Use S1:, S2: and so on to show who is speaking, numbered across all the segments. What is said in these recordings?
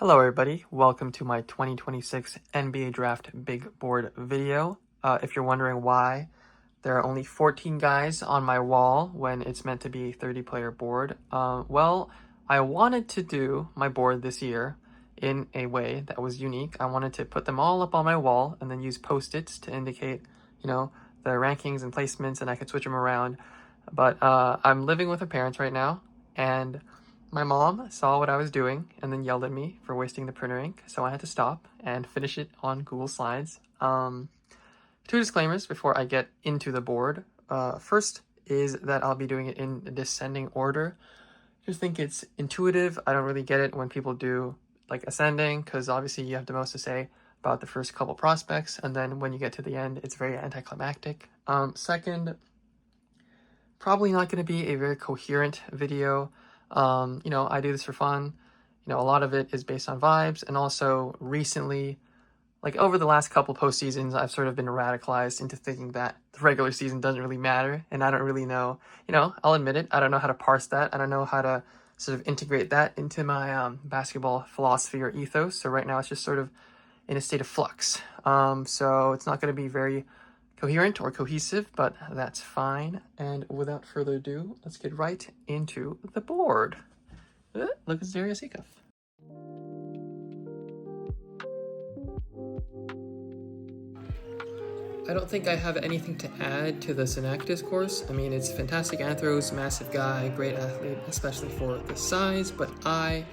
S1: Hello everybody, welcome to my 2026 NBA Draft Big Board video. If you're wondering why there are only 14 guys on my wall when it's meant to be a 30-player board, well, I wanted to do my board this year in a way that was unique. I wanted to put them all up on my wall and then use post-its to indicate, the rankings and placements, and I could switch them around. But I'm living with my parents right now, and my mom saw what I was doing and then yelled at me for wasting the printer ink, so I had to stop and finish it on Google Slides. Two disclaimers before I get into the board. First is that I'll be doing it in descending order. Just think it's intuitive. I don't really get it when people do like ascending, because obviously you have the most to say about the first couple prospects, and then when you get to the end, it's very anticlimactic. Second, probably not going to be a very coherent video. I do this for fun. A lot of it is based on vibes, and also recently, like over the last couple postseasons, I've sort of been radicalized into thinking that the regular season doesn't really matter, and I don't really know, I'll admit it, I don't know how to parse that. I don't know how to sort of integrate that into my basketball philosophy or ethos. So right now it's just sort of in a state of flux. So it's not going to be very coherent or cohesive, but that's fine. And without further ado, let's get right into the board. Look at Darius Acuff. I don't think I have anything to add to the Synac discourse. I mean, it's fantastic anthros, massive guy, great athlete, especially for the size, but I,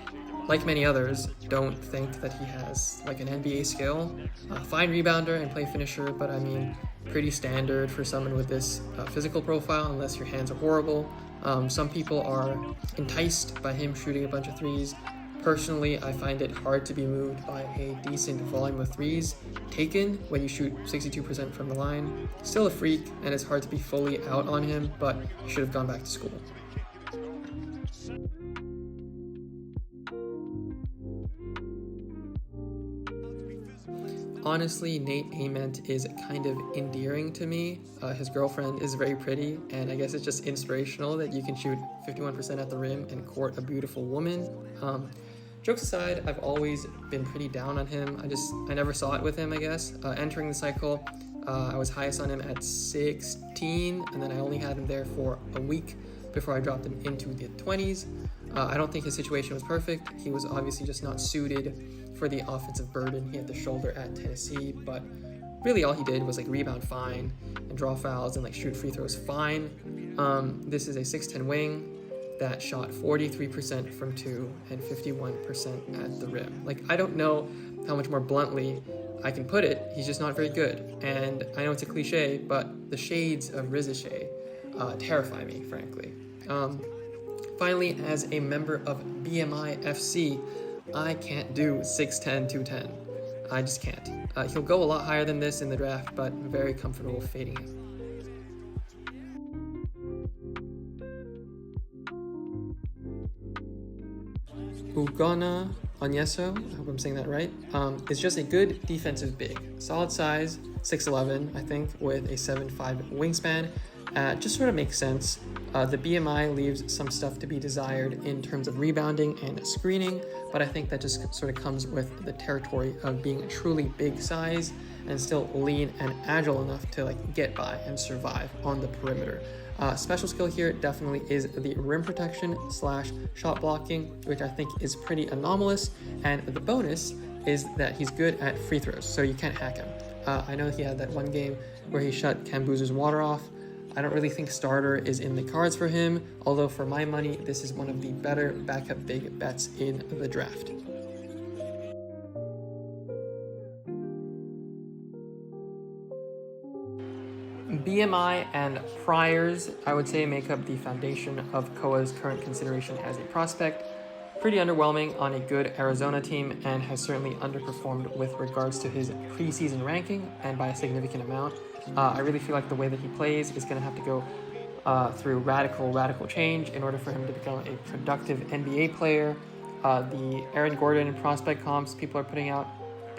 S1: like many others, don't think that he has like an NBA skill. Fine rebounder and play finisher, but I mean, pretty standard for someone with this physical profile, unless your hands are horrible. Some people are enticed by him shooting a bunch of threes. Personally, I find it hard to be moved by a decent volume of threes taken when you shoot 62% from the line. Still a freak, and it's hard to be fully out on him, but he should have gone back to school. Honestly, Nate Ament is kind of endearing to me. His girlfriend is very pretty, and I guess it's just inspirational that you can shoot 51% at the rim and court a beautiful woman. Jokes aside, I've always been pretty down on him. I never saw it with him, I guess. Entering the cycle, I was highest on him at 16, and then I only had him there for a week before I dropped him into the 20s. I don't think his situation was perfect. He was obviously just not suited for the offensive burden he had to shoulder at Tennessee, but really all he did was like rebound fine and draw fouls and like shoot free throws fine. This is a 6'10" wing that shot 43% from 2 and 51% at the rim. Like, I don't know how much more bluntly I can put it. He's just not very good. And I know it's a cliche, but the shades of Rizishay terrify me, frankly. Finally, as a member of BMI FC, I can't do 6'10", 210. I just can't. He'll go a lot higher than this in the draft, but very comfortable fading him. Ugonna Onyeso, I hope I'm saying that right, is just a good defensive big. Solid size, 6'11", I think, with a 7'5" wingspan. Just sort of makes sense. The BMI leaves some stuff to be desired in terms of rebounding and screening, but I think that just sort of comes with the territory of being a truly big size and still lean and agile enough to like get by and survive on the perimeter. Special skill here definitely is the rim protection / shot blocking, which I think is pretty anomalous, and the bonus is that he's good at free throws, so you can't hack him. I know he had that one game where he shut Cam Boozer's water off. I don't really think starter is in the cards for him, although for my money, this is one of the better backup big bets in the draft. BMI and priors, I would say, make up the foundation of Koa's current consideration as a prospect. Pretty underwhelming on a good Arizona team, and has certainly underperformed with regards to his preseason ranking, and by a significant amount. I really feel like the way that he plays is going to have to go through radical change in order for him to become a productive NBA player. The Aaron Gordon prospect comps people are putting out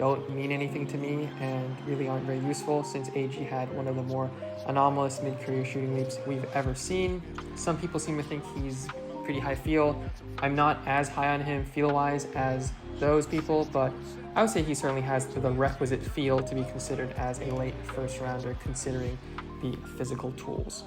S1: don't mean anything to me and really aren't very useful, since AG had one of the more anomalous mid-career shooting leaps we've ever seen. Some people seem to think he's pretty high feel. I'm not as high on him feel-wise as those people, but I would say he certainly has the requisite feel to be considered as a late first rounder considering the physical tools.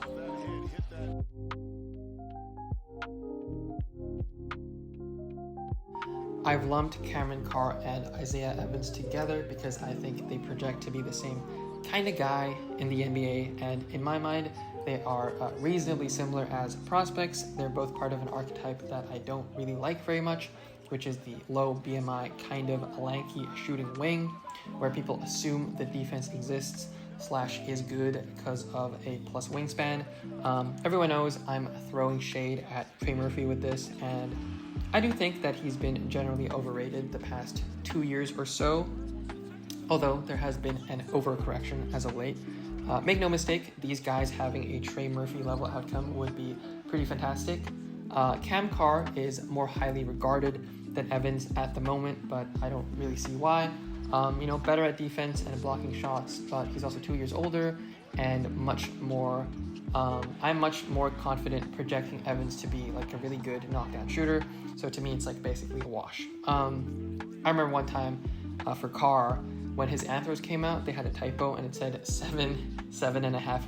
S1: I've lumped Cameron Carr and Isaiah Evans together because I think they project to be the same kind of guy in the NBA, and in my mind, they are reasonably similar as prospects. They're both part of an archetype that I don't really like very much, which is the low BMI kind of lanky shooting wing, where people assume the defense exists / is good because of a plus wingspan. Everyone knows I'm throwing shade at Trey Murphy with this, and I do think that he's been generally overrated the past 2 years or so, although there has been an overcorrection as of late. Make no mistake, these guys having a Trey Murphy level outcome would be pretty fantastic. Cam Carr is more highly regarded than Evans at the moment, but I don't really see why. Better at defense and blocking shots, but he's also 2 years older and much more. I'm much more confident projecting Evans to be like a really good knockdown shooter. So to me, it's like basically a wash. I remember one time for Carr, when his anthros came out, they had a typo and it said 7.5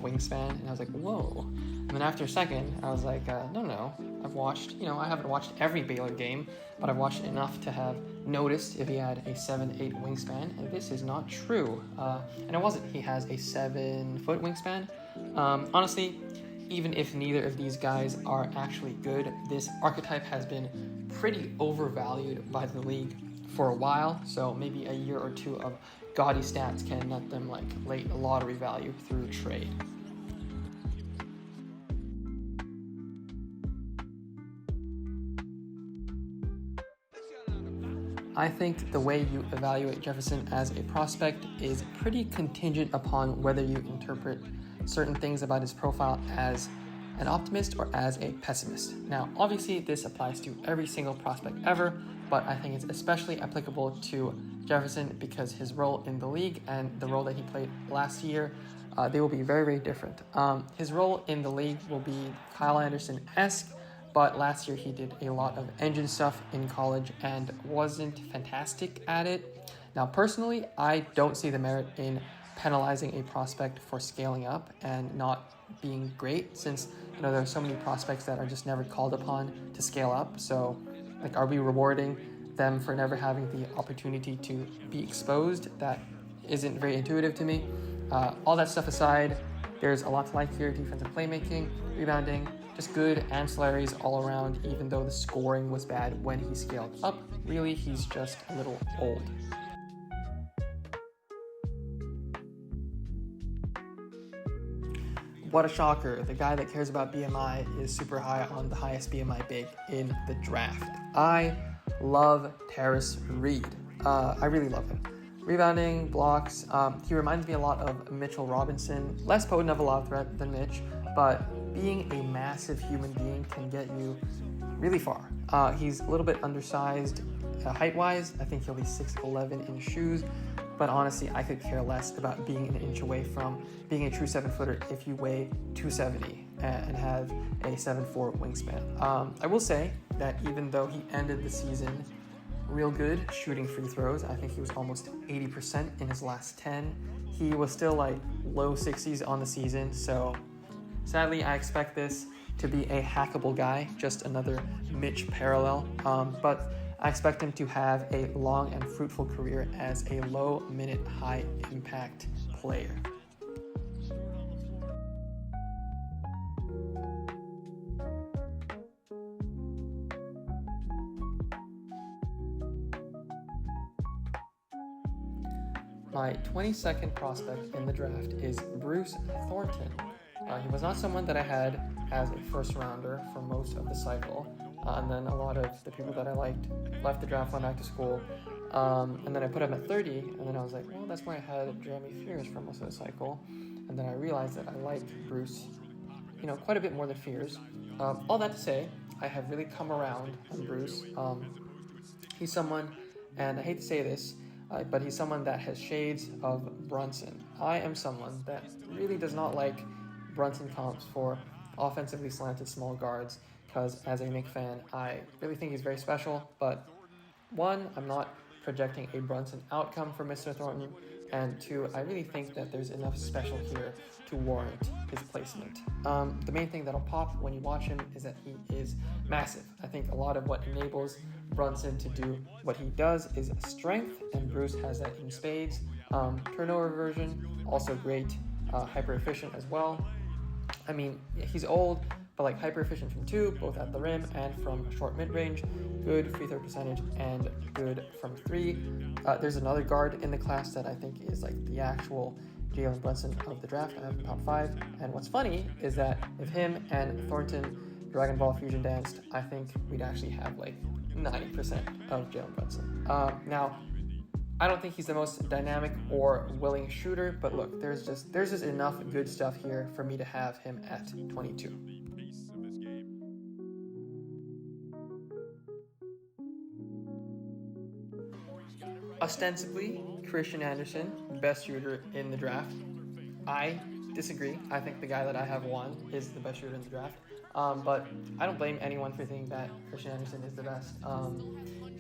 S1: wingspan, and I was like, whoa. And then after a second, I was like, no. I've watched, I haven't watched every Baylor game, but I've watched enough to have noticed if he had a 7'8" wingspan, and this is not true. And it wasn't. He has a 7-foot wingspan. Honestly, even if neither of these guys are actually good, this archetype has been pretty overvalued by the league for a while, so maybe a year or two of gaudy stats can net them like late lottery value through trade. I think the way you evaluate Jefferson as a prospect is pretty contingent upon whether you interpret certain things about his profile as an optimist or as a pessimist. Now, obviously, this applies to every single prospect ever, but I think it's especially applicable to Jefferson because his role in the league and the role that he played last year, they will be very, very different. His role in the league will be Kyle Anderson-esque, but last year he did a lot of engine stuff in college and wasn't fantastic at it. Now, personally, I don't see the merit in penalizing a prospect for scaling up and not being great, since there are so many prospects that are just never called upon to scale up. So, are we rewarding them for never having the opportunity to be exposed? That isn't very intuitive to me. All that stuff aside, there's a lot to like here: defensive playmaking, rebounding, just good ancillaries all around, even though the scoring was bad when he scaled up. Really, he's just a little old. What a shocker. The guy that cares about BMI is super high on the highest BMI big in the draft. I love Terrace Reed. I really love him. Rebounding, blocks. He reminds me a lot of Mitchell Robinson. Less potent of a lob threat than Mitch, but being a massive human being can get you really far. He's a little bit undersized height-wise. I think he'll be 6'11" in shoes, but honestly, I could care less about being an inch away from being a true 7-footer if you weigh 270 and have a 7'4" wingspan. I will say that even though he ended the season real good shooting free throws, I think he was almost 80% in his last 10. He was still like low 60s on the season, so sadly, I expect this to be a hackable guy, just another Mitch parallel, but I expect him to have a long and fruitful career as a low-minute, high-impact player. My 22nd prospect in the draft is Bruce Thornton. He was not someone that I had as a first rounder for most of the cycle, and then a lot of the people that I liked left the draft, went back to school, and then I put him at 30, and then I was like, well, that's where I had Jeremy Fears for most of the cycle, and then I realized that I liked Bruce, quite a bit more than Fears. All that to say, I have really come around on Bruce. He's someone, and I hate to say this, but he's someone that has shades of Brunson. I am someone that really does not like Brunson comps for offensively slanted small guards, because as a Knick fan, I really think he's very special, but one, I'm not projecting a Brunson outcome for Mr. Thornton, and 2, I really think that there's enough special here to warrant his placement. The main thing that'll pop when you watch him is that he is massive. I think a lot of what enables Brunson to do what he does is strength, and Bruce has that in spades. Turnover version, also great, hyper efficient as well. I mean, he's old, but like hyper efficient from 2, both at the rim and from short mid range. Good free throw percentage and good from 3. There's another guard in the class that I think is like the actual Jalen Brunson of the draft. I have him top 5. And what's funny is that if him and Thornton Dragon Ball Fusion danced, I think we'd actually have like 90% of Jalen Brunson. Now, I don't think he's the most dynamic or willing shooter, but look, there's just enough good stuff here for me to have him at 22. Ostensibly, Christian Anderson, best shooter in the draft. I disagree. I think the guy that I have won is the best shooter in the draft. But I don't blame anyone for thinking that Christian Anderson is the best.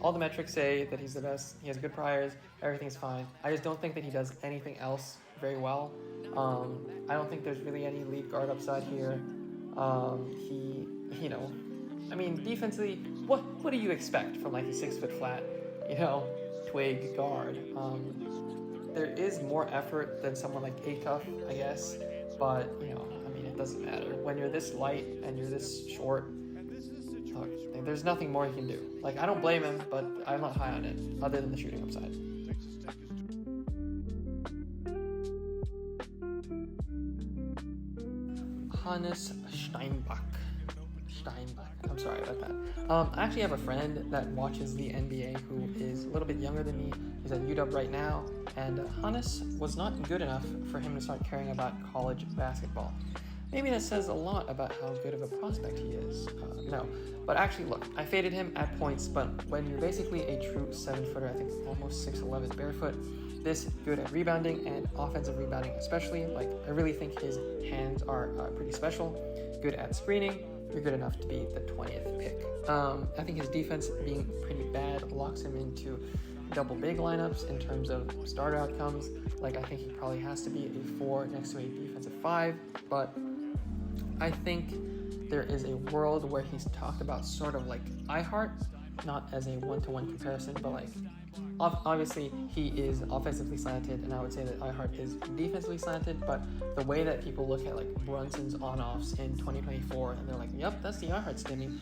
S1: All the metrics say that he's the best. He has good priors. Everything's fine. I just don't think that he does anything else very well. I don't think there's really any lead guard upside here. Defensively, what do you expect from like a 6 foot flat, twig guard? There is more effort than someone like Acuff, I guess, but it doesn't matter. When you're this light and you're this short, look, there's nothing more he can do. Like, I don't blame him, but I'm not high on it, other than the shooting upside. Hannes Steinbach. I'm sorry about that. I actually have a friend that watches the NBA who is a little bit younger than me. He's at UW right now, and Hannes was not good enough for him to start caring about college basketball. Maybe that says a lot about how good of a prospect he is. No, but actually, look, I faded him at points, but when you're basically a true 7-footer, I think almost 6'11" barefoot, this good at rebounding and offensive rebounding especially, like I really think his hands are pretty special. Good at screening. You're good enough to be the 20th pick. I think his defense being pretty bad locks him into double big lineups in terms of starter outcomes. Like, I think he probably has to be a 4 next to a defensive 5, but I think there is a world where he's talked about sort of like iHeart, not as a one-to-one comparison, but like obviously he is offensively slanted, and I would say that iHeart is defensively slanted, but the way that people look at like Brunson's on-offs in 2024 and they're like, yep, that's the iHeart stimming.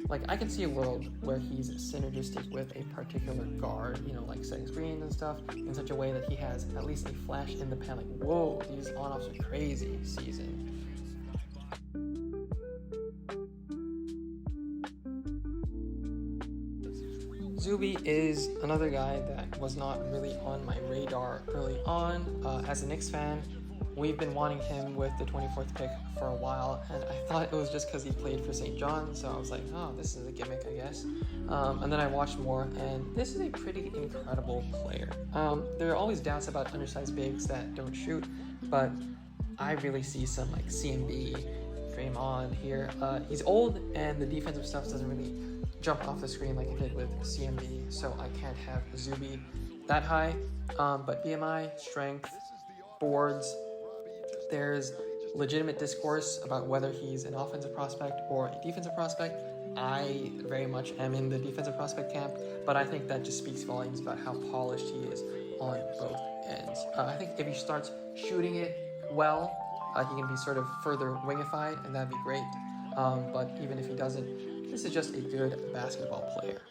S1: Like, I can see a world where he's synergistic with a particular guard, like setting screens and stuff in such a way that he has at least a flash in the pan, like, whoa, these on-offs are crazy season. Zuby is another guy that was not really on my radar early on. As a Knicks fan, we've been wanting him with the 24th pick for a while, and I thought it was just because he played for St. John, so I was like, oh, this is a gimmick, I guess. And then I watched more, and this is a pretty incredible player. There are always doubts about undersized bigs that don't shoot, but I really see some like CMB, Draymond here. He's old, and the defensive stuff doesn't really jump off the screen like it did with CMB, so I can't have Zuby that high. But BMI, strength, boards, there's legitimate discourse about whether he's an offensive prospect or a defensive prospect. I very much am in the defensive prospect camp, but I think that just speaks volumes about how polished he is on both ends. I think if he starts shooting it well, he can be sort of further wingified, and that'd be great. But even if he doesn't, this is just a good basketball player.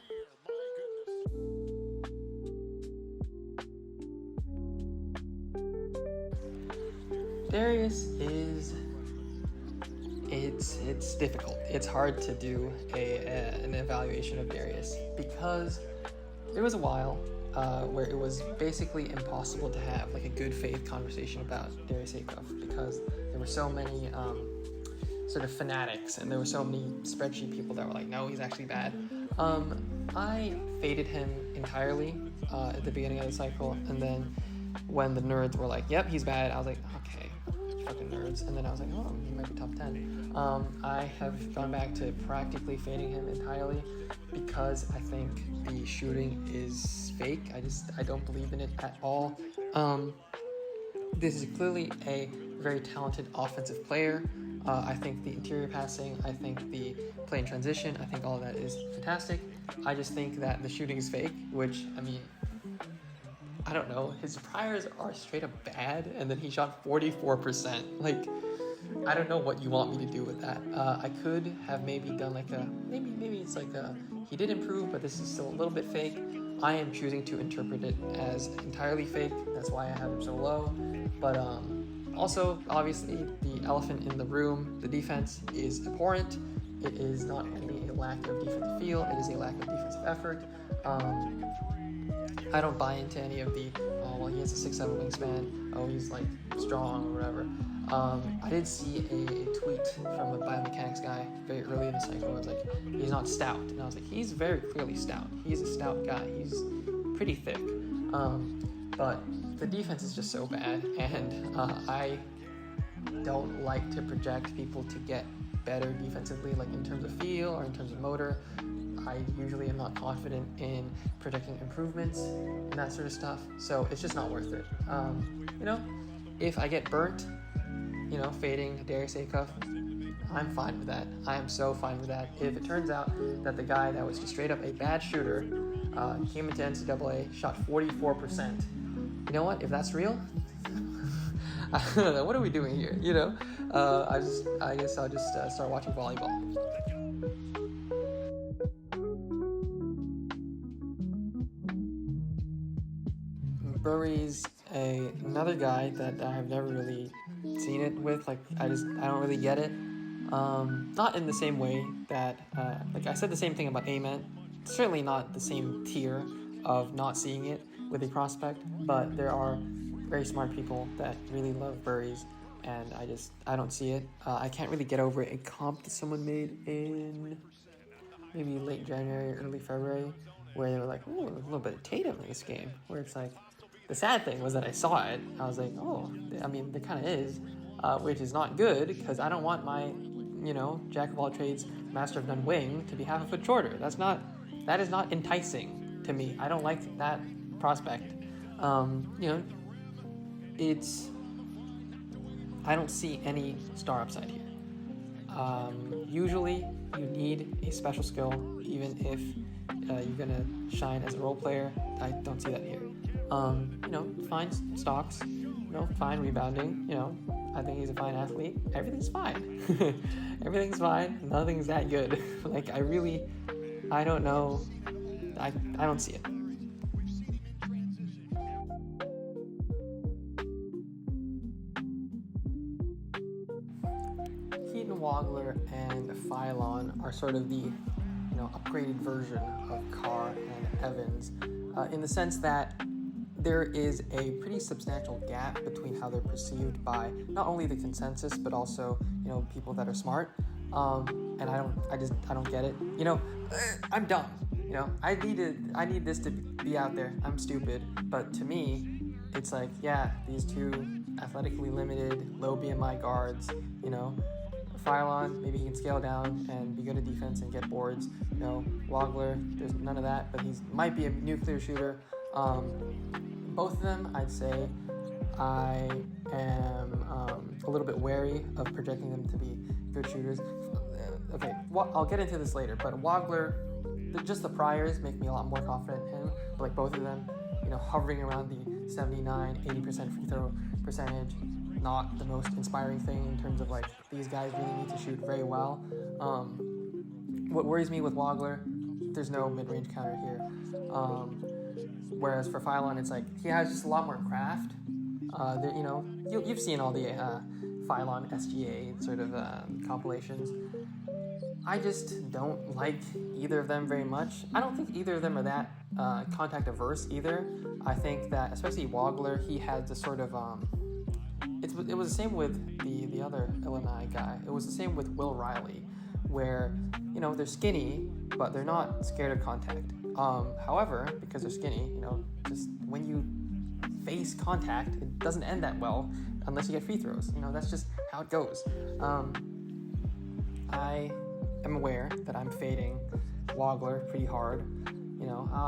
S1: Darius is, it's difficult. It's hard to do an evaluation of Darius because there was a while where it was basically impossible to have like a good faith conversation about Darius Acuff because there were so many sort of fanatics, and there were so many spreadsheet people that were like, no, he's actually bad. I faded him entirely at the beginning of the cycle, and then when the nerds were like, yep, he's bad, I was like, okay, fucking nerds. And then I was like, oh, he might be top 10. I have gone back to practically fading him entirely because I think the shooting is fake. I don't believe in it at all. This is clearly a very talented offensive player. I think the interior passing, I think the play in transition, I think all of that is fantastic. I just think that the shooting is fake, which, I mean, I don't know. His priors are straight up bad, and then he shot 44%. Like, I don't know what you want me to do with that. I could have maybe done like maybe it's like he did improve, but this is still a little bit fake. I am choosing to interpret it as entirely fake. That's why I have him so low. But also, obviously, the elephant in the room, the defense is abhorrent. It is not only a lack of defensive feel, it is a lack of defensive effort. I don't buy into any of the, oh, well, he has a 6'7" wingspan, oh, he's like strong or whatever. I did see a tweet from a biomechanics guy very early in the cycle where it was like, he's not stout. And I was like, he's very clearly stout. He's a stout guy. He's pretty thick. But the defense is just so bad, and I don't like to project people to get better defensively, like in terms of feel or in terms of motor. I usually am not confident in projecting improvements and that sort of stuff, so it's just not worth it. If I get burnt, fading Darius Acuff, I'm fine with that. I am so fine with that. If it turns out that the guy that was just straight up a bad shooter came into NCAA, shot 44%, you know what? If that's real, what are we doing here? I guess I'll just start watching volleyball. Burry's another guy that I have never really seen it with. Like, I don't really get it. Not in the same way that, like I said the same thing about Ament. Certainly not the same tier of not seeing it with a prospect, but there are very smart people that really love Burry's, and I don't see it. I can't really get over a comp that someone made in maybe late January, early February, where they were like, oh, a little bit of Tatum in this game, where it's like, the sad thing was that I saw it. I was like, oh, I mean, there kind of is, which is not good because I don't want my, jack of all trades, master of none wing to be half a foot shorter. That is not enticing to me. I don't like that prospect. I don't see any star upside here. Usually you need a special skill, even if you're gonna shine as a role player. I don't see that here. Fine stocks, fine rebounding, I think he's a fine athlete. Everything's fine. Everything's fine. Nothing's that good. Like, I don't know. I don't see it. Keaton Wagler and Phylon are sort of the, upgraded version of Carr and Evans, in the sense that there is a pretty substantial gap between how they're perceived by not only the consensus, but also, people that are smart. And I don't get it. I'm dumb. I need this to be out there. I'm stupid. But to me, it's like, yeah, these two athletically limited, low BMI guards, Phylon, maybe he can scale down and be good at defense and get boards. Wagler, there's none of that, but he might be a nuclear shooter. Both of them, I'd say I am a little bit wary of projecting them to be good shooters. Okay, I'll get into this later, but Wagler, just the priors make me a lot more confident in him. But like both of them, hovering around the 79, 80% free throw percentage, not the most inspiring thing in terms of like these guys really need to shoot very well. What worries me with Wagler, there's no mid-range counter here. Whereas for Phylon, it's like he has just a lot more craft. You've seen all the Phylon SGA sort of compilations. I just don't like either of them very much. I don't think either of them are that contact averse either. I think that, especially Wagler, he had the sort of it was the same with the other Illinois guy. It was the same with Will Riley, where they're skinny, but they're not scared of contact. However, because they're skinny, just when you face contact, it doesn't end that well unless you get free throws. That's just how it goes. I am aware that I'm fading Wagler pretty hard.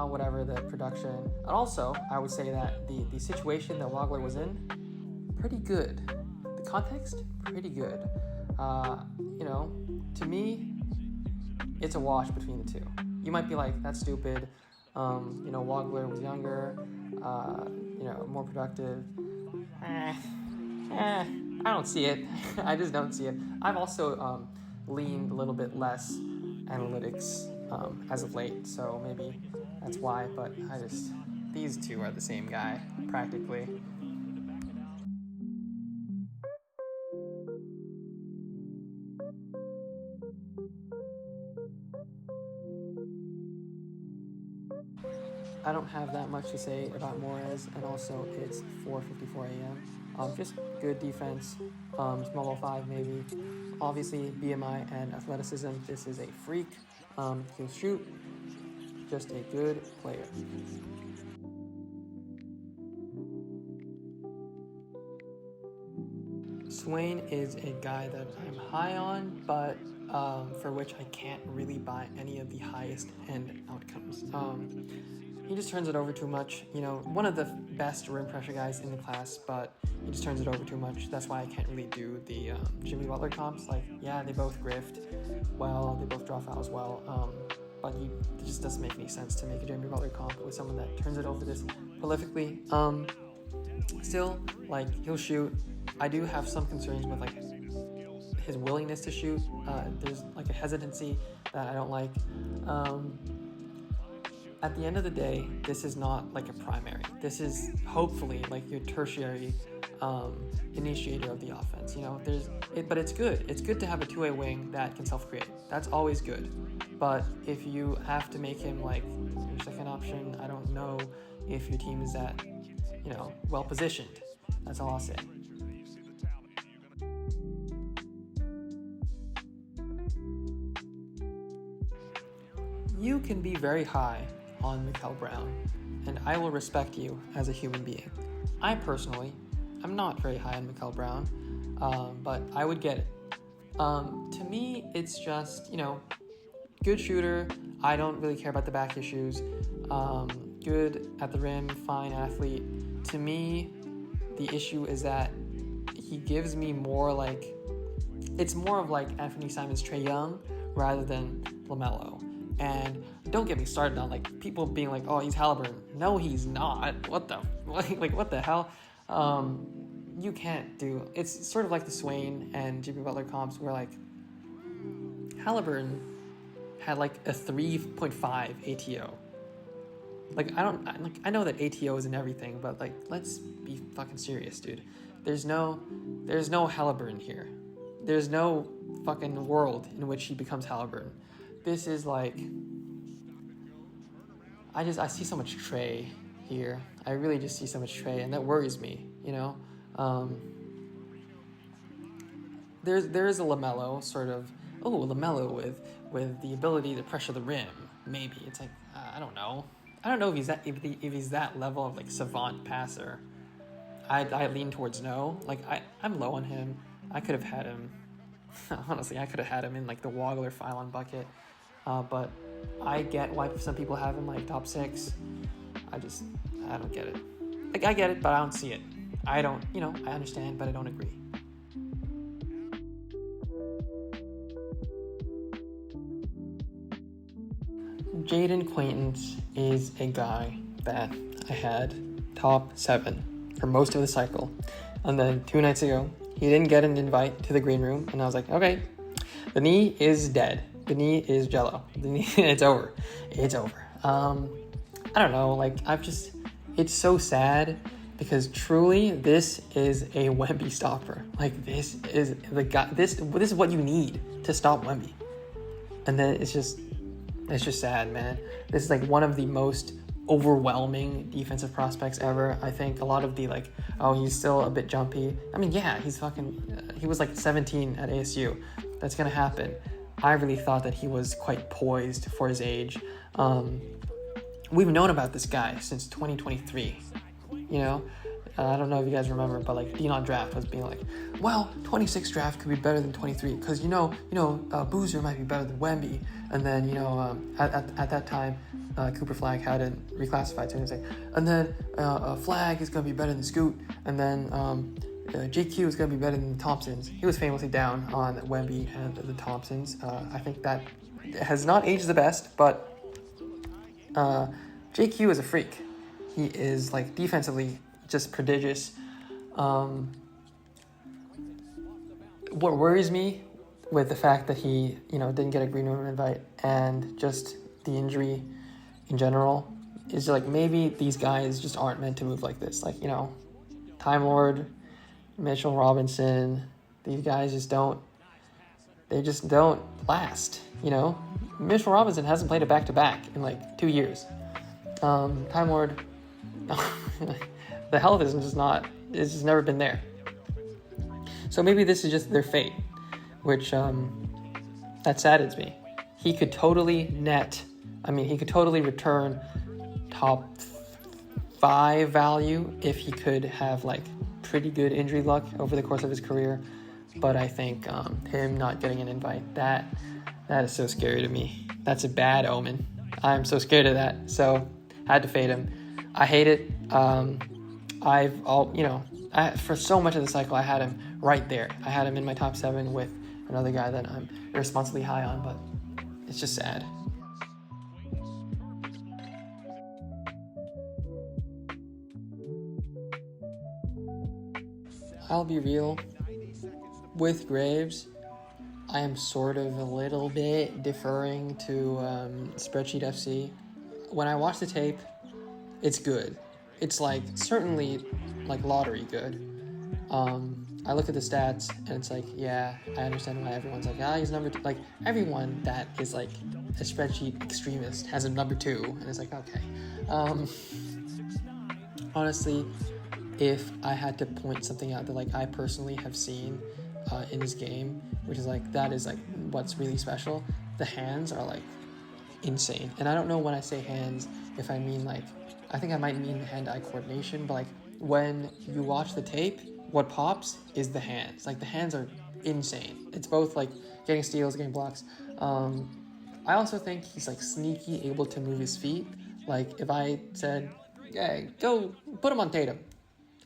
S1: Whatever the production. And also, I would say that the situation that Wagler was in, pretty good. The context, pretty good. To me, it's a wash between the two. You might be like, that's stupid. Wagler was younger, more productive. I don't see it. I just don't see it. I've also leaned a little bit less analytics as of late, so maybe that's why, but these two are the same guy, practically. I don't have that much to say about Morez, and also it's 4:54 a.m. Just good defense, small ball 5 maybe. Obviously, BMI and athleticism, this is a freak. He'll shoot, just a good player. Swain is a guy that I'm high on, but for which I can't really buy any of the highest end outcomes. He just turns it over too much. One of the best rim pressure guys in the class, but he just turns it over too much. That's why I can't really do the Jimmy Butler comps. They both grift well, they both draw fouls well, but it just doesn't make any sense to make a Jimmy Butler comp with someone that turns it over this prolifically. Still, he'll shoot. I do have some concerns with his willingness to shoot. There's a hesitancy that I don't like. At the end of the day, this is not a primary. This is hopefully your tertiary initiator of the offense. But it's good. It's good to have a two-way wing that can self-create. That's always good. But if you have to make him your second option, I don't know if your team is that, well positioned. That's all I'll say. You can be very high on Mikal Brown, and I will respect you as a human being. I personally am not very high on Mikal Brown, but I would get it. To me, it's just, good shooter. I don't really care about the back issues. Good at the rim, fine athlete. To me, the issue is that he gives me more it's more of Anthony Simons, Trae Young, rather than LaMelo. And don't get me started on people being oh, he's Halliburton. No, he's not. What the hell? You can't do. It's sort of like the Swain and Jimmy Butler comps where Halliburton had a 3.5 ATO. I know that ATO isn't everything, but let's be fucking serious, dude. There's no Halliburton here. There's no fucking world in which he becomes Halliburton. This is I see so much Trae here. I really just see so much Trae, and that worries me, There is a LaMelo sort of, LaMelo with the ability to pressure the rim, maybe. It's I don't know. I don't know if he's that level of savant passer. I lean towards no. I'm low on him. I could have had him, honestly, I could have had him in the Wagler Phylon bucket. But I get why some people have him top 6. I don't get it. I get it, but I don't see it. I don't, I understand, but I don't agree. Jaden Quaintance is a guy that I had top 7 for most of the cycle. And then 2 nights ago, he didn't get an invite to the green room, and I was like, okay, the knee is dead. The knee is jello. The knee, it's over. It's over. I don't know. It's so sad because truly this is a Wemby stopper. This is the guy. This is what you need to stop Wemby. And then it's just sad, man. This is one of the most overwhelming defensive prospects ever. I think a lot of the he's still a bit jumpy. I mean, yeah, he's he was 17 at ASU. That's gonna happen. I really thought that he was quite poised for his age. We've known about this guy since 2023, I don't know if you guys remember, but like being on draft was being like, well, 26 draft could be better than 23 because Boozer might be better than Wemby, and then at that time Cooper Flag hadn't reclassified, so he was like, and then Flag is gonna be better than Scoot, and then JQ is gonna be better than the Thompsons. He was famously down on Wemby and the Thompsons. I think that has not aged the best, but JQ is a freak. He is like defensively just prodigious. What worries me with the fact that he, didn't get a green room invite and just the injury in general is like maybe these guys just aren't meant to move like this. Like, Time Lord, Mitchell Robinson, these guys just don't last, Mitchell Robinson hasn't played a back-to-back in like 2 years. Time Lord, the health is it's just never been there. So maybe this is just their fate, which that saddens me. He could totally return top 5 value if he could have like pretty good injury luck over the course of his career. But I think him not getting an invite, that is so scary to me. That's a bad omen. I'm so scared of that. So I had to fade him. I hate it. For so much of the cycle, I had him right there. I had him in my top 7 with another guy that I'm irresponsibly high on, but it's just sad. I'll be real. With Graves, I am sort of a little bit deferring to Spreadsheet FC. When I watch the tape, it's good. It's like certainly like lottery good. I look at the stats and it's like, yeah, I understand why everyone's like, he's number 2. Like everyone that is like a spreadsheet extremist has a number 2, and it's like, okay. Honestly, if I had to point something out that like I personally have seen in his game, which is like that is like what's really special, the hands are like insane. And I don't know when I say hands if I mean like, I think I might mean hand-eye coordination, but like when you watch the tape, what pops is the hands. Like the hands are insane. It's both like getting steals, getting blocks. I also think he's like sneaky able to move his feet. Like if I said, "Hey, go put him on Tatum,"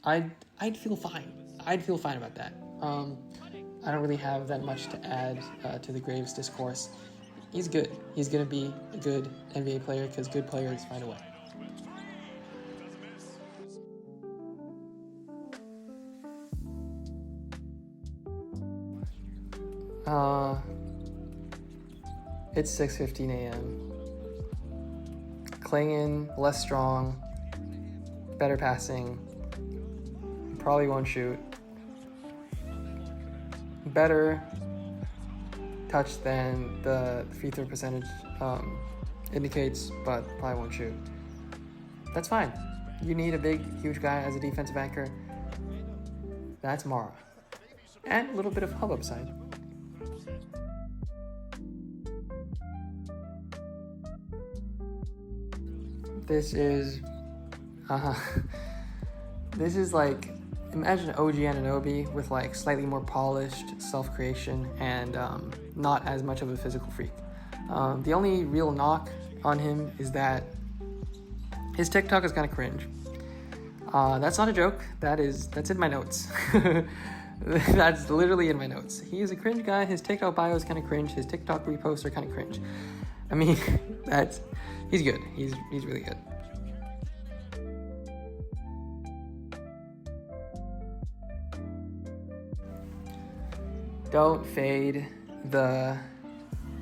S1: I'd feel fine. I'd feel fine about that. I don't really have that much to add to the Graves discourse. He's good. He's gonna be a good NBA player because good players find a way. It's 6:15 a.m. Klingon, less strong, better passing, probably won't shoot. Better touch than the free throw percentage indicates, but probably won't shoot. That's fine. You need a big, huge guy as a defensive anchor. That's Mara. And a little bit of hub upside. This is like, imagine OG Anunoby with like slightly more polished self-creation and not as much of a physical freak. The only real knock on him is that his TikTok is kind of cringe. That's not a joke. That's in my notes. That's literally in my notes. He is a cringe guy. His TikTok bio is kind of cringe. His TikTok reposts are kind of cringe. I mean, he's good. He's really good. Don't fade the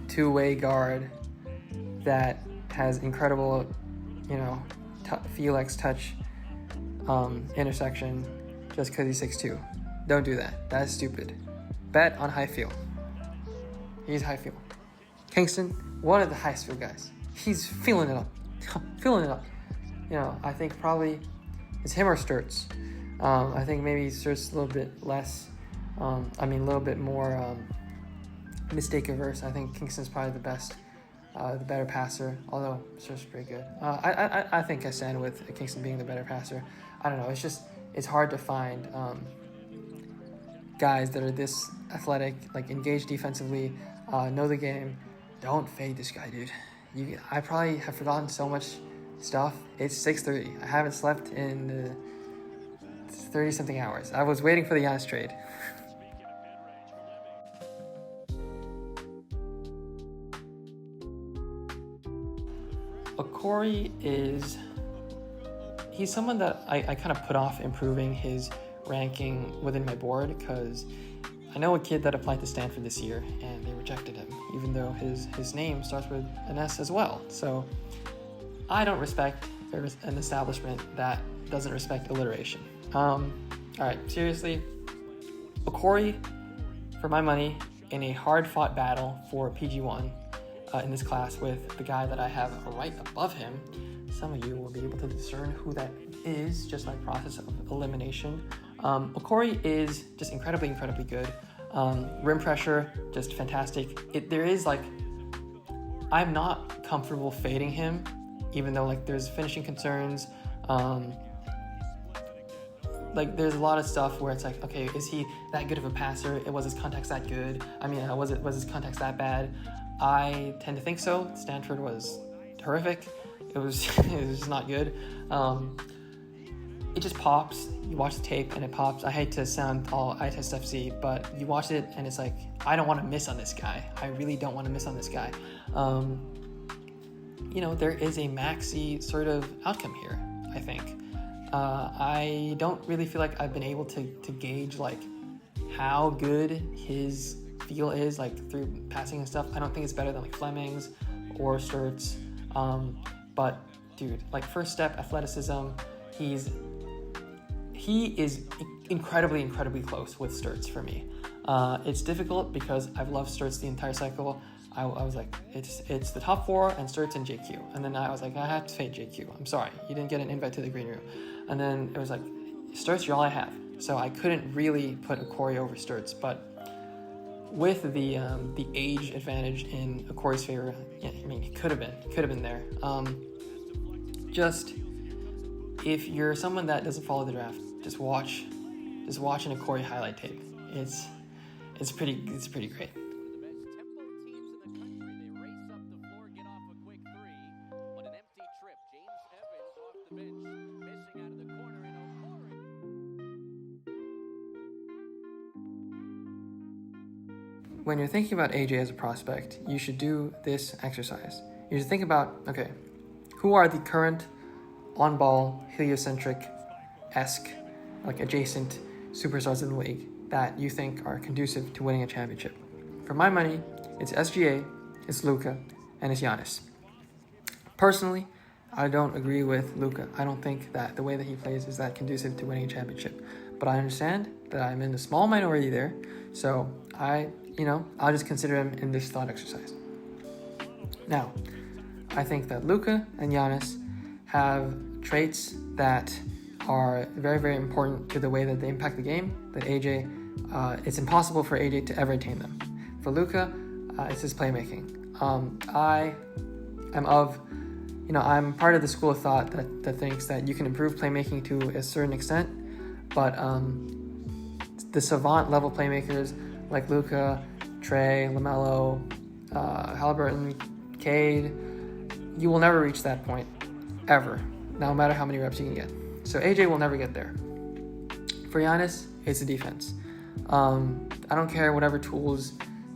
S1: two-way guard that has incredible, Felix touch intersection just because he's 6'2". Don't do that. That's stupid. Bet on high field. He's high field. Kingston, one of the highest field guys. He's feeling it up. I think probably it's him or Sturts. I think maybe Sturts a little bit less. A little bit more mistake averse. I think Kingston's probably the best the better passer, although Sturt's pretty good. I think I stand with Kingston being the better passer. I don't know. It's hard to find guys that are this athletic, like engaged defensively, know the game. Don't fade this guy, dude. I probably have forgotten so much stuff. It's 6:30. I haven't slept in 30-something hours. I was waiting for the Giannis trade. Corey he's someone that I kind of put off improving his ranking within my board because I know a kid that applied to Stanford this year and they rejected him, even though his name starts with an S as well. So I don't respect an establishment that doesn't respect alliteration. All right, seriously, Corey, for my money, in a hard-fought battle for PG1 in this class with the guy that I have right above him. Some of you will be able to discern who that is just by process of elimination. Okori is just incredibly good. Rim pressure, just fantastic. I'm not comfortable fading him, even though there's finishing concerns. There's a lot of stuff where it's okay, is he that good of a passer? Was his contacts that good? Was his contacts that bad? I tend to think so. Stanford was horrific. It was just not good. It just pops. You watch the tape and it pops. I hate to sound all eye test FC, but you watch it and it's I don't want to miss on this guy. I really don't want to miss on this guy. There is a maxi sort of outcome here, I think. I don't really feel like I've been able to gauge how good his feel is through passing and stuff. I don't think it's better than Fleming's or Sturt's. But dude, first step athleticism, he is incredibly close with Sturt's for me. It's difficult because I've loved Sturt's the entire cycle. I was it's the top four and Sturt's and JQ, and then I was I have to fade JQ. I'm sorry, you didn't get an invite to the green room. And then it was Sturt's, you're all I have. So I couldn't really put Corey over Sturt's, but with the age advantage in Corey's favor, he could have been there. Just if you're someone that doesn't follow the draft, just watch an Corey highlight tape. It's pretty great. When you're thinking about AJ as a prospect, you should do this exercise. You should think about, okay, who are the current on-ball, heliocentric-esque, adjacent superstars in the league that you think are conducive to winning a championship? For my money, it's SGA, it's Luka, and it's Giannis. Personally, I don't agree with Luka. I don't think that the way that he plays is that conducive to winning a championship. But I understand that I'm in a small minority there, so I'll just consider him in this thought exercise. Now, I think that Luka and Giannis have traits that are very, very important to the way that they impact the game, that AJ, it's impossible for AJ to ever attain them. For Luka, it's his playmaking. I'm part of the school of thought that thinks that you can improve playmaking to a certain extent, but the savant level playmakers like Luka, Trey, LaMelo, Halliburton, Cade, you will never reach that point, ever, no matter how many reps you can get. So AJ will never get there. For Giannis, it's the defense. I don't care whatever tools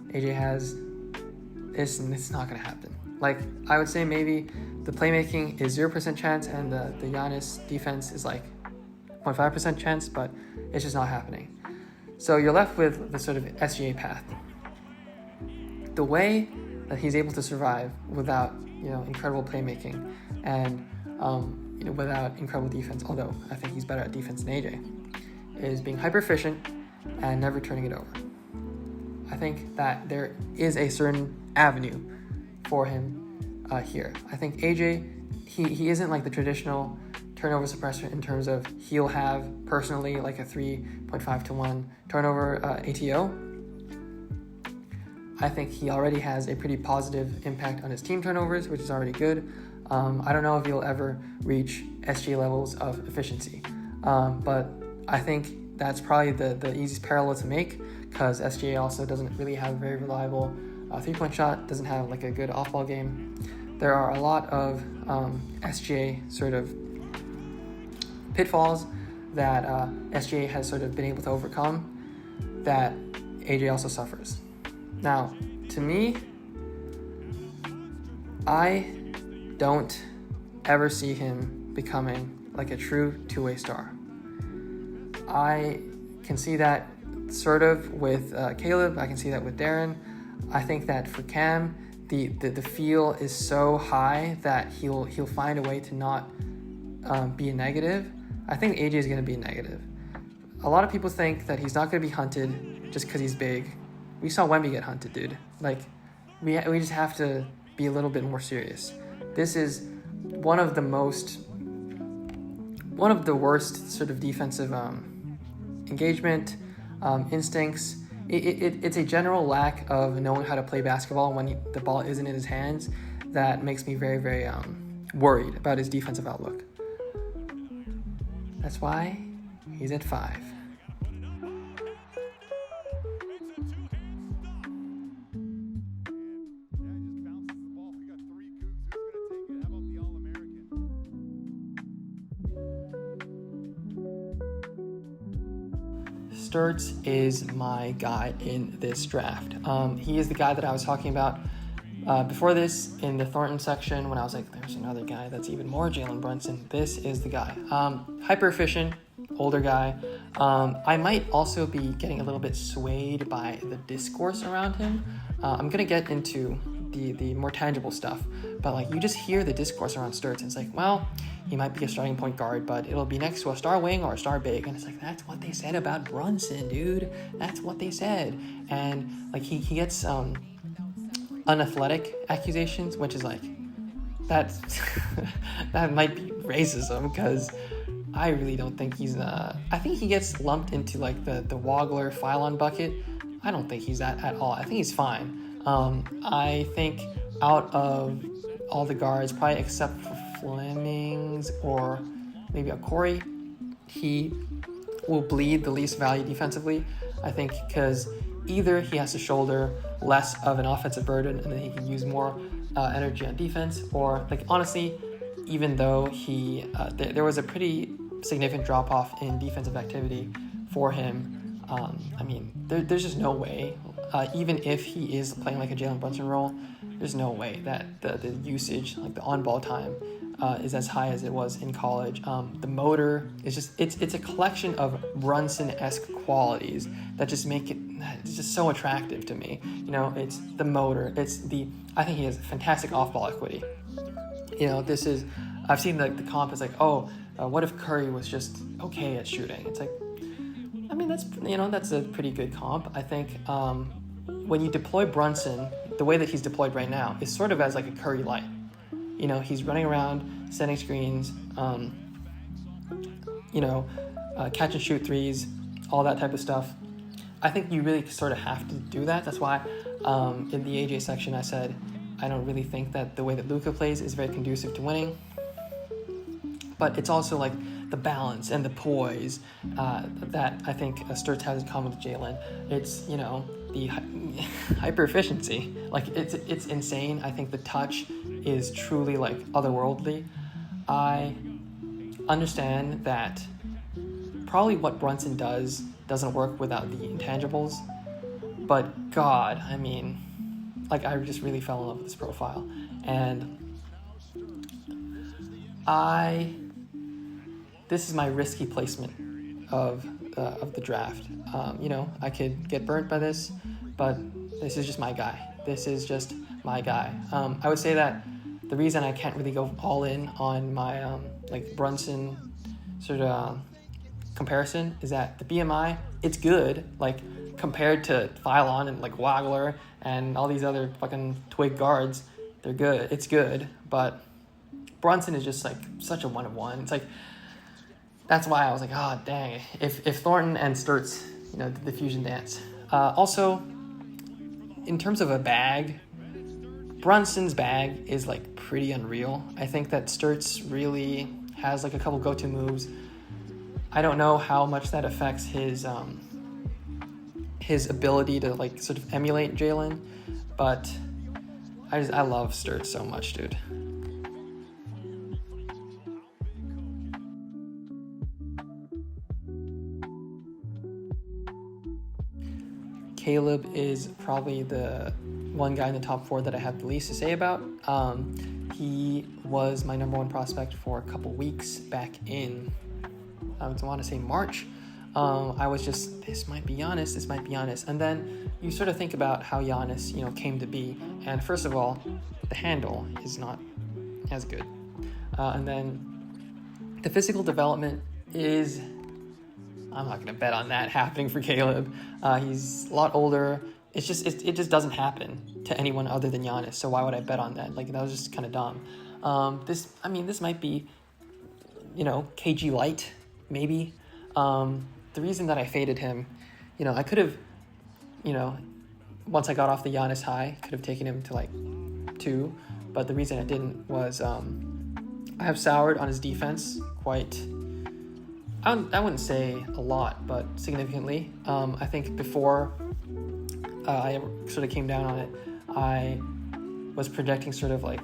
S1: AJ has, it's not going to happen. I would say maybe the playmaking is 0% chance and the Giannis defense is 0.5% chance, but it's just not happening. So you're left with the sort of SGA path. The way that he's able to survive without, incredible playmaking and, without incredible defense, although I think he's better at defense than AJ, is being hyper efficient and never turning it over. I think that there is a certain avenue for him here. I think AJ, he isn't the traditional turnover suppressor in terms of he'll have personally a 3.5 to 1 turnover ATO. I think he already has a pretty positive impact on his team turnovers, which is already good. I don't know if he'll ever reach SGA levels of efficiency, but I think that's probably the easiest parallel to make, because SGA also doesn't really have a very reliable three-point shot, doesn't have like a good off-ball game. There are a lot of SGA sort of pitfalls that SGA has sort of been able to overcome that AJ also suffers. Now, to me, I don't ever see him becoming like a true two-way star. I can see that sort of with Caleb. I can see that with Darren. I think that for Cam, the feel is so high that he'll find a way to not be a negative. I think AJ is going to be a negative. A lot of people think that he's not going to be hunted just because he's big. We saw Wemby get hunted, dude. Like, we just have to be a little bit more serious. This is one of the worst sort of defensive engagement, instincts. It's a general lack of knowing how to play basketball when the ball isn't in his hands that makes me very, very worried about his defensive outlook. That's why he's at 5. Sturts is my guy in this draft. He is the guy that I was talking about before this in the Thornton section when I was like, there's another guy that's even more Jalen Brunson. This is the guy. Hyper efficient, older guy. I might also be getting a little bit swayed by the discourse around him. I'm going to get into the more tangible stuff, but like you just hear the discourse around Sturts and it's like, well, he might be a starting point guard, but it'll be next to a star wing or a star big. And it's like, that's what they said about Brunson, dude. That's what they said. And like he gets unathletic accusations, which is like, that might be racism, because I really don't think he's I think he gets lumped into like the Wagler Phylon bucket. I don't think he's that at all. I think he's fine. I think out of all the guards, probably except for Flemings or maybe a Corey, he will bleed the least value defensively. I think because either he has to shoulder less of an offensive burden and then he can use more energy on defense, or like honestly, even though he there was a pretty significant drop off in defensive activity for him. I mean, there's just no way, even if he is playing like a Jalen Brunson role, there's no way that the usage, like the on-ball time, is as high as it was in college. The motor is just, it's a collection of Brunson-esque qualities that just make it's just so attractive to me. You know, it's the motor, I think he has fantastic off-ball equity. You know, I've seen the comp is like, what if Curry was just okay at shooting? It's like, I mean, that's a pretty good comp. I think when you deploy Brunson, the way that he's deployed right now is sort of as like a Curry light. You know, he's running around, setting screens, catch and shoot threes, all that type of stuff. I think you really sort of have to do that. That's why in the AJ section I said I don't really think that the way that Luka plays is very conducive to winning. But it's also like the balance and the poise that I think Sturts has in common with Jalen. It's, you know, the hyper efficiency. Like it's insane. I think the touch is truly like otherworldly. I understand that probably what Brunson does doesn't work without the intangibles, but God, I mean, like I just really fell in love with this profile, and this is my risky placement of the draft. I could get burnt by this, but this is just my guy. This is just my guy. I would say that the reason I can't really go all in on my Brunson sort of comparison is that the BMI, it's good, like compared to Phylon and like Wagler and all these other fucking twig guards, they're good. It's good, but Brunson is just like such a one-of-one. It's like, that's why I was like, dang, if Thornton and Sturts, did the fusion dance. Also, in terms of a bag, Brunson's bag is like pretty unreal. I think that Sturtz really has like a couple go-to moves. I don't know how much that affects his ability to like sort of emulate Jalen, but I love Sturtz so much, dude. Caleb is probably the one guy in the top 4 that I have the least to say about. He was my number 1 prospect for a couple weeks back in, I want to say March. I was just, this might be Giannis. And then you sort of think about how Giannis, came to be. And first of all, the handle is not as good. And then the physical development is, I'm not going to bet on that happening for Caleb. He's a lot older. It just doesn't happen to anyone other than Giannis. So why would I bet on that? Like, that was just kind of dumb. This might be, KG light, maybe. The reason that I faded him, I could have, once I got off the Giannis high, could have taken him to like 2. But the reason I didn't was I have soured on his defense quite, I wouldn't say a lot, but significantly. I think before I sort of came down on it, I was projecting sort of like,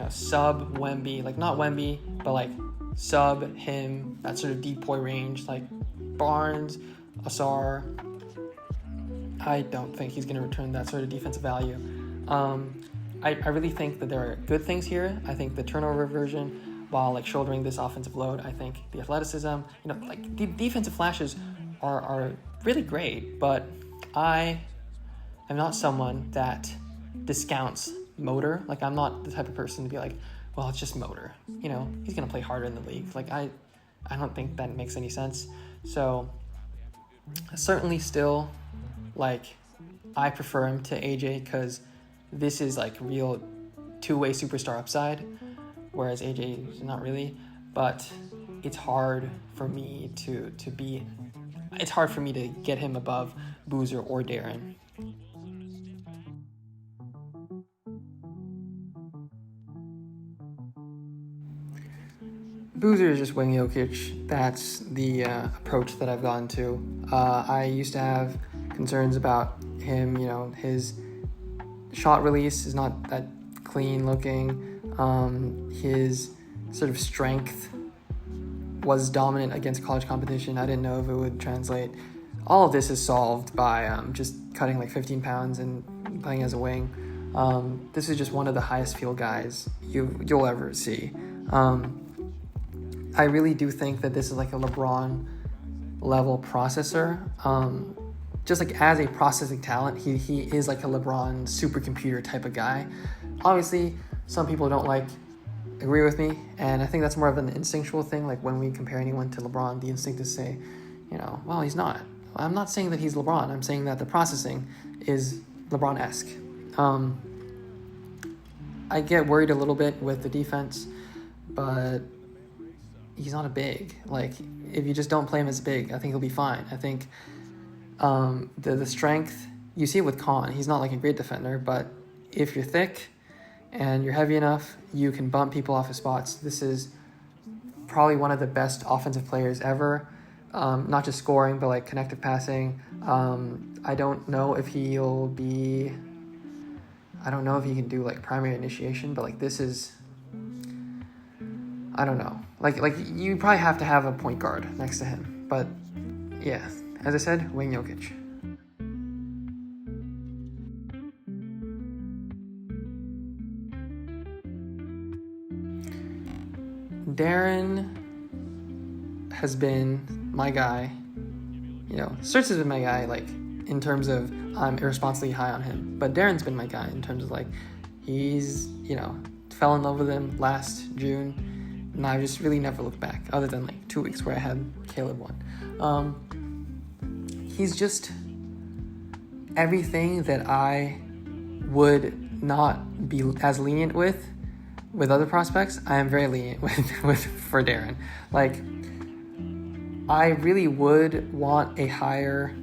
S1: sub Wemby, like not Wemby, but like sub him, that sort of depoy range, like Barnes, Asar. I don't think he's going to return that sort of defensive value. I really think that there are good things here. I think the turnover version, while like shouldering this offensive load, I think the athleticism, like the defensive flashes are really great, but I am not someone that discounts motor. Like, I'm not the type of person to be like, well, it's just motor. He's going to play harder in the league. Like, I don't think that makes any sense. So, certainly still, like, I prefer him to AJ because this is, like, real two-way superstar upside, whereas AJ is not really. But it's hard for me to get him above Boozer or Darren. Boozer is just wing Jokic. That's the approach that I've gone to. I used to have concerns about him. His shot release is not that clean looking. His sort of strength was dominant against college competition. I didn't know if it would translate. All of this is solved by just cutting like 15 pounds and playing as a wing. This is just one of the highest field guys you'll ever see. I really do think that this is like a LeBron level processor. Just like as a processing talent, he is like a LeBron supercomputer type of guy. Obviously, some people don't agree with me, and I think that's more of an instinctual thing. Like when we compare anyone to LeBron, the instinct is say, well, he's not. I'm not saying that he's LeBron. I'm saying that the processing is LeBron-esque. I get worried a little bit with the defense, but he's not a big. Like, if you just don't play him as big, I think he'll be fine. I think the strength, you see it with Khan. He's not like a great defender, but if you're thick and you're heavy enough, you can bump people off of spots. This is probably one of the best offensive players ever. Not just scoring, but like connective passing. I don't know if he can do like primary initiation, but like this is, I don't know. Like you probably have to have a point guard next to him. But yeah, as I said, wing Jokic. Darren has been my guy. Sturtz has been my guy, like, in terms of I'm irresponsibly high on him. But Darren's been my guy in terms of, like, he's, fell in love with him last June. And I've just really never looked back, other than, like, 2 weeks where I had Caleb one. He's just everything that I would not be as lenient with other prospects. I am very lenient with for Darren. Like, I really would want a higher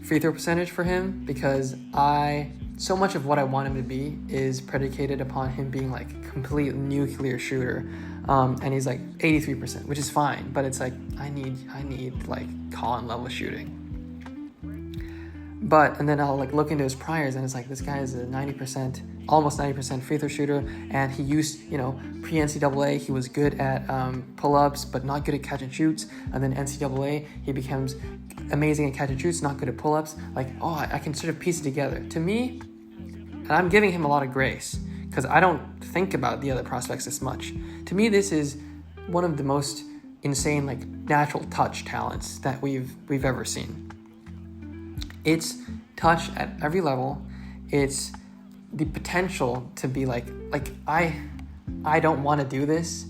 S1: free throw percentage for him because I so much of what I want him to be is predicated upon him being like a complete nuclear shooter. And he's like 83%, which is fine, but it's like, I need like Colin level shooting. And then I'll like look into his priors, and it's like, this guy is a 90%, almost 90% free throw shooter, and he used, pre-NCAA, he was good at pull-ups, but not good at catch and shoots, and then NCAA, he becomes amazing at catch and shoots, not good at pull-ups. Like, I can sort of piece it together. To me, and I'm giving him a lot of grace, because I don't think about the other prospects this much. To me, this is one of the most insane, like, natural touch talents that we've ever seen. It's touch at every level. It's the potential to be like I don't want to do this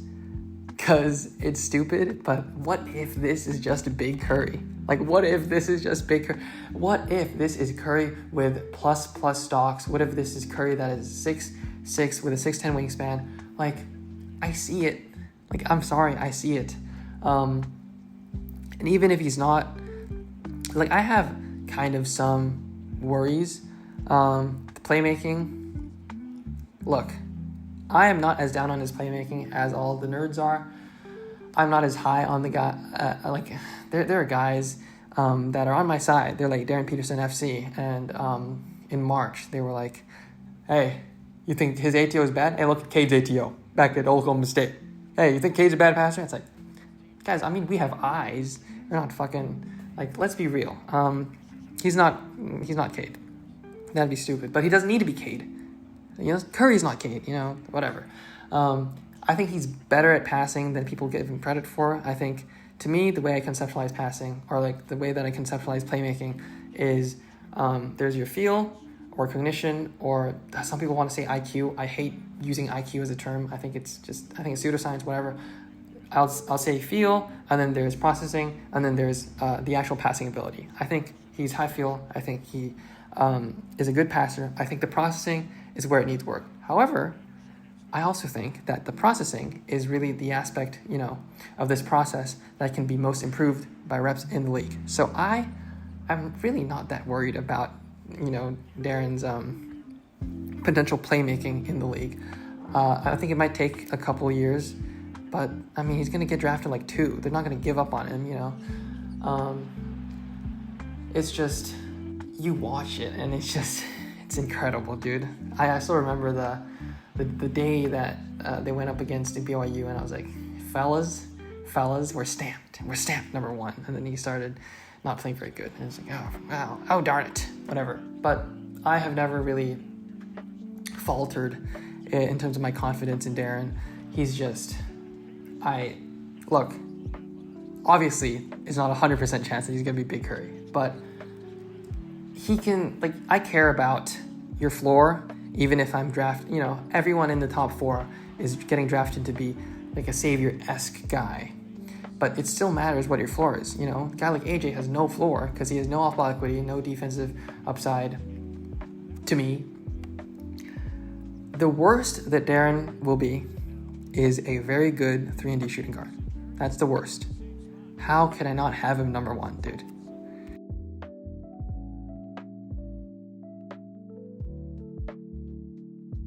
S1: because it's stupid, but what if this is just Big Curry? Like, what if this is just Big Curry? What if this is Curry with plus stocks? What if this is Curry that is 6'6" with a 6'10" wingspan? Like, I see it. Like, I'm sorry, I see it. And even if he's not, like, I have kind of some worries. The playmaking. Look, I am not as down on his playmaking as all the nerds are. I'm not as high on the guy. There are guys that are on my side. They're like Darren Peterson FC, and in March they were like, "Hey, you think his ATO is bad? Hey, look at Cade's ATO back at Oklahoma State. Hey, you think Cade's a bad passer?" It's like, guys, I mean, we have eyes. We're not fucking, like, let's be real. He's not Cade. That'd be stupid. But he doesn't need to be Cade. Curry's not Cade, whatever. I think he's better at passing than people give him credit for. I think, to me, the way I conceptualize passing, or like the way that I conceptualize playmaking, is there's your feel or cognition, or some people want to say IQ. I hate using IQ as a term. I think it's pseudoscience, whatever. I'll say feel, and then there's processing, and then there's the actual passing ability. I think he's high feel. I think he is a good passer. I think the processing is where it needs work. However, I also think that the processing is really the aspect, of this process that can be most improved by reps in the league. So I'm really not that worried about, Darren's potential playmaking in the league. I think it might take a couple years, but I mean, he's going to get drafted like 2. They're not going to give up on him, It's just, you watch it and it's incredible, dude. I still remember the day that they went up against BYU, and I was like, fellas, we're stamped number 1. And then he started not playing very good, and it's like, oh darn it, whatever. But I have never really faltered in terms of my confidence in Darren. He's just, obviously it's not 100% chance that he's gonna be Big Curry, but he can, I care about your floor. Even if I'm everyone in the top 4 is getting drafted to be like a savior-esque guy. But it still matters what your floor is, A guy like AJ has no floor because he has no off-ball equity, no defensive upside. To me, the worst that Darren will be is a very good 3-and-D shooting guard. That's the worst. How could I not have him number 1, dude?